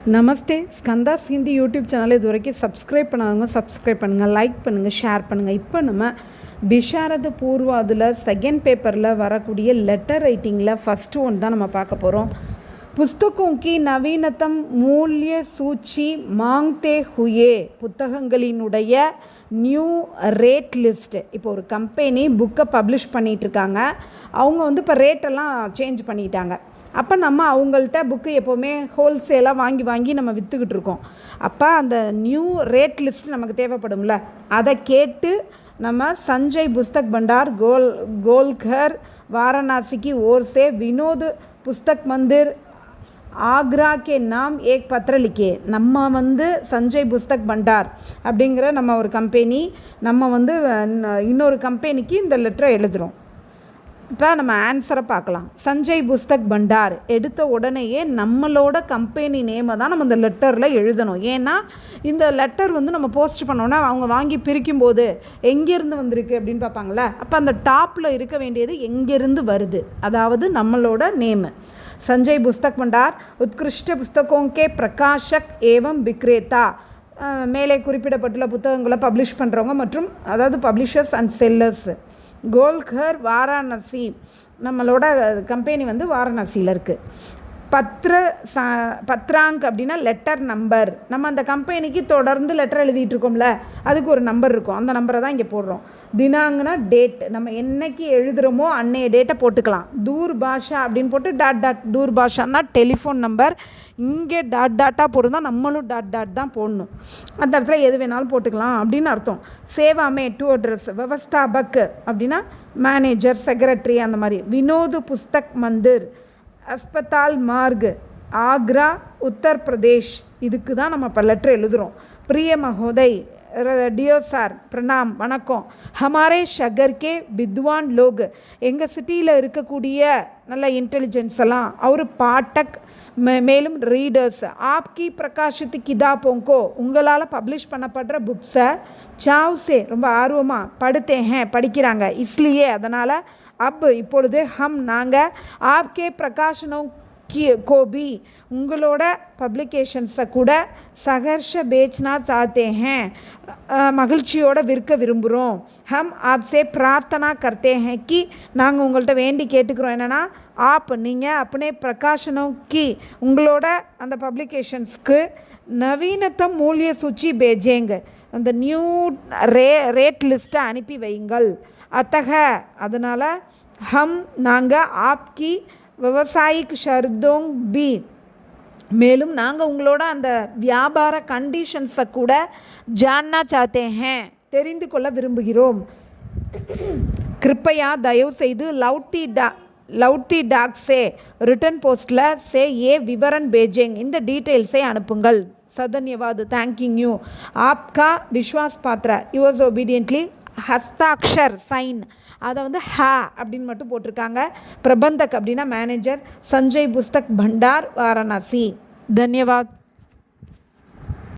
நமஸ்தே ஸ்கந்தாஸ் Hindi YouTube channel இது வரைக்கும் subscribe பண்ணாதவங்க சப்ஸ்கிரைப் பண்ணுங்கள், லைக் பண்ணுங்கள், ஷேர் பண்ணுங்கள். இப்போ நம்ம பிஷாரத பூர்வாதில் செகண்ட் பேப்பரில் வரக்கூடிய லெட்டர் ரைட்டிங்கில் ஃபஸ்ட்டு ஒன் தான் நம்ம பார்க்க போகிறோம். புஸ்தகம் கி நவீனத்தம் மூல்ய சூச்சி மாங்தே ஹுயே, புத்தகங்களினுடைய நியூ ரேட் லிஸ்ட்டு. இப்போ ஒரு கம்பெனி புக்கை பப்ளிஷ் பண்ணிகிட்ருக்காங்க. அவங்க இப்போ ரேட்டெல்லாம் சேஞ்ச் பண்ணிட்டாங்க. அப்போ நம்ம அவங்கள்ட்ட புக்கு எப்போவுமே ஹோல்சேலாக வாங்கி நம்ம விற்றுக்கிட்டு இருக்கோம். அப்போ அந்த நியூ ரேட் லிஸ்ட் நமக்கு தேவைப்படும்ல, அதை கேட்டு நம்ம சஞ்சய் புஸ்தக் பண்டார் கோல்கர் வாரணாசிக்கு ஓர் சே வினோத் புஸ்தக் மந்திர் ஆக்ரா கே நாம் ஏக் பத்ரலிக்கே, நம்ம சஞ்சய் புஸ்தக் பண்டார் அப்படிங்கிற நம்ம ஒரு கம்பெனி, நம்ம இன்னொரு கம்பெனிக்கு இந்த லெட்டரை எழுதுகிறோம். இப்போ நம்ம ஆன்சரை பார்க்கலாம். சஞ்சய் புஸ்தக் பண்டார் எடுத்த உடனேயே நம்மளோட கம்பெனி நேமை தான் நம்ம இந்த லெட்டரில் எழுதணும். ஏன்னா இந்த லெட்டர் நம்ம போஸ்ட் பண்ணோன்னா அவங்க வாங்கி பிரிக்கும்போது எங்கேருந்து வந்திருக்கு அப்படின்னு பார்ப்பாங்களே. அப்போ அந்த டாப்பில் இருக்க வேண்டியது எங்கேருந்து வருது, அதாவது நம்மளோட நேமு. சஞ்சய் புஸ்தக் பண்டார் உத்கிருஷ்ட புஸ்தகோங்கே பிரகாஷக் ஏவம் விக்ரேதா, மேலே குறிப்பிடப்பட்டுள்ள புத்தகங்களை பப்ளிஷ் பண்ணுறவங்க மற்றும் அதாவது பப்ளிஷர்ஸ் அண்ட் செல்லர்ஸ். கோல்கர் வாரணாசி, நம்மளோட கம்பெனி வாரணாசியில் இருக்குது. பத்ராங்க் அப்படின்னா லெட்டர் நம்பர். நம்ம அந்த கம்பெனிக்கு தொடர்ந்து லெட்டர் எழுதிட்டு இருக்கோம்ல, அதுக்கு ஒரு நம்பர் இருக்கும், அந்த நம்பரை தான் இங்கே போடுறோம். தினாங்கன்னா டேட், நம்ம என்னைக்கு எழுதுகிறோமோ அன்னைய டேட்டை போட்டுக்கலாம். தூர் பாஷா அப்படின்னு போட்டு டாட் டாட், தூர் பாஷான்னா டெலிஃபோன் நம்பர். இங்கே டாட் டாட்டாக போடுறதா நம்மளும் டாட் டாட் தான் போடணும். அந்த இடத்துல எது வேணாலும் போட்டுக்கலாம் அப்படின்னு அர்த்தம். சேவாமே டூ அட்ரஸ், விவஸ்தாபக் அப்படின்னா மேனேஜர், செக்ரட்டரி அந்த மாதிரி. வினோத் புஸ்தக் மந்திர் अस्पताल मार्ग आगरा उत्तर प्रदेश, இதுக்கு தான் நம்ம இப்போ லெட்டர் எழுதுகிறோம். பிரிய மகோதய், டியர் சார், பிரணாம், வணக்கம். ஹமாரே ஷகர் கே வித்வான் லோக், எங்கள் சிட்டியில் இருக்கக்கூடிய நல்ல இன்டெலிஜென்ஸ் எல்லாம் அவர் பாட்டக் மேலும் ரீடர்ஸ் ஆப்கி பிரகாஷித் கிதாபோங்கோ, உங்களால் பப்ளிஷ் பண்ணப்படுற புக்ஸை சாவ்ஸே ரொம்ப ஆர்வமாக படிக்கிறாங்க. இஸ்லியே அதனால் அப் இப்பொழுது ஹம் நாங்கள் ஆப்கே பிரகாஷனோं கோபி உங்களோட பப்ளிகேஷன்ஸை கூட சகர்ஷ பேச்னா சாத்தே ஹேன், மகிழ்ச்சியோடு விற்க விரும்புகிறோம். ஹம் ஆப்சே பிரார்த்தனா கர்த்தே ஹேன் கி, நாங்கள் உங்கள்கிட்ட வேண்டி கேட்டுக்கிறோம் என்னென்னா ஆப் நீங்கள் அப்பனே பிரகாஷனோं கி உங்களோட அந்த பப்ளிகேஷன்ஸ்க்கு நவீனத்தம் மூல்ய சூச்சி பேஜேங்க, அந்த நியூ ரேட் லிஸ்ட்டை அனுப்பி வையுங்கள். அத்தக அதனால் ஹம் நாங்கள் ஆப்கி விவசாயிக் ஷர்தோங் பி, மேலும் நாங்கள் உங்களோட அந்த வியாபார கண்டிஷன்ஸை கூட ஜான்னா சாத்தே ஹேன் தெரிந்து கொள்ள விரும்புகிறோம். கிருப்பையா தயவு செய்து லவுட்டி டாக்ஸே ரிட்டன் போஸ்ட்டில் சே ஏ விவரன் பேஜிங், இந்த டீட்டெயில்ஸை அனுப்புங்கள். சதன்யவாது, தேங்க்யூ யூ. ஆப்கா விஸ்வாஸ் பாத்ரா, யுவர்ஸ் ஒபீடியன்ட்லி ஹஸ்தாக்ஷர் சைன், அதை ஹா அப்படின்னு மட்டும் போட்டிருக்காங்க. பிரபந்தக் அப்படின்னா மேனேஜர், சஞ்சய் புஸ்தக் பண்டார் வாரணாசி. தன்யவாத்.